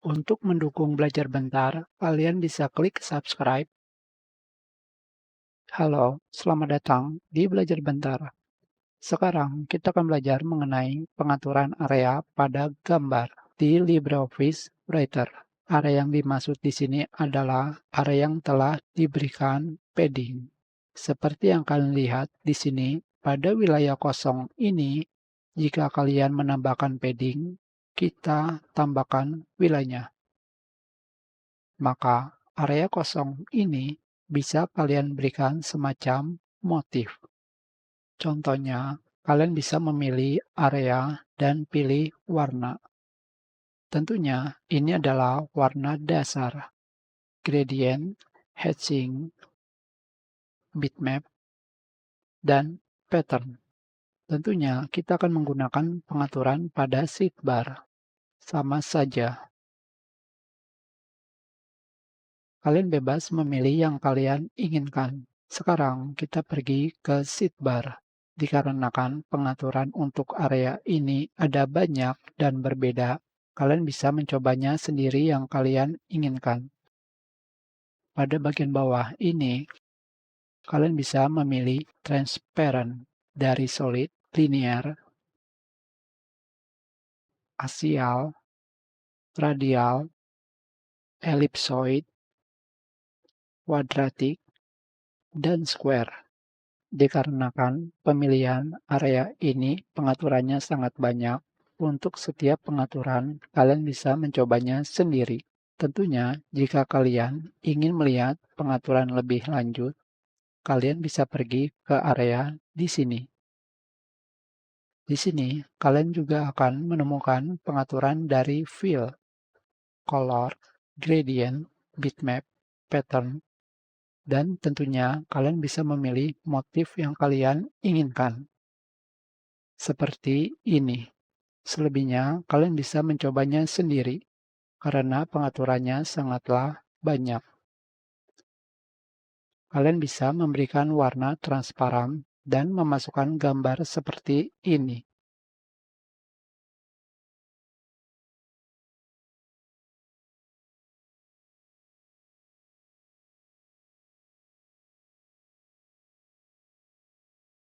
Untuk mendukung Belajar Bentar, kalian bisa klik subscribe. Halo, selamat datang di Belajar Bentar. Sekarang kita akan belajar mengenai pengaturan area pada gambar di LibreOffice Writer. Area yang dimaksud di sini adalah area yang telah diberikan padding. Seperti yang kalian lihat di sini, pada wilayah kosong ini, jika kalian menambahkan padding, kita tambahkan wilayahnya. Maka area kosong ini bisa kalian berikan semacam motif. Contohnya, kalian bisa memilih area dan pilih warna. Tentunya ini adalah warna dasar, gradient, hatching, bitmap, dan pattern. Tentunya kita akan menggunakan pengaturan pada sidebar. Sama saja. Kalian bebas memilih yang kalian inginkan. Sekarang kita pergi ke sidebar. Dikarenakan pengaturan untuk area ini ada banyak dan berbeda, kalian bisa mencobanya sendiri yang kalian inginkan. Pada bagian bawah ini, kalian bisa memilih transparent dari solid, linear, axial, radial, ellipsoid, quadratic, dan square. Dikarenakan pemilihan area ini pengaturannya sangat banyak, untuk setiap pengaturan kalian bisa mencobanya sendiri. Tentunya jika kalian ingin melihat pengaturan lebih lanjut, kalian bisa pergi ke area di sini. Di sini kalian juga akan menemukan pengaturan dari fill, color, gradient, bitmap, pattern, dan tentunya kalian bisa memilih motif yang kalian inginkan. Seperti ini. Selebihnya, kalian bisa mencobanya sendiri, karena pengaturannya sangatlah banyak. Kalian bisa memberikan warna transparan dan memasukkan gambar seperti ini.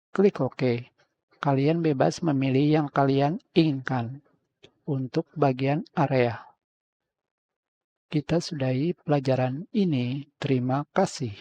Klik OK. Kalian bebas memilih yang kalian inginkan untuk bagian area. Kita sudahi pelajaran ini. Terima kasih.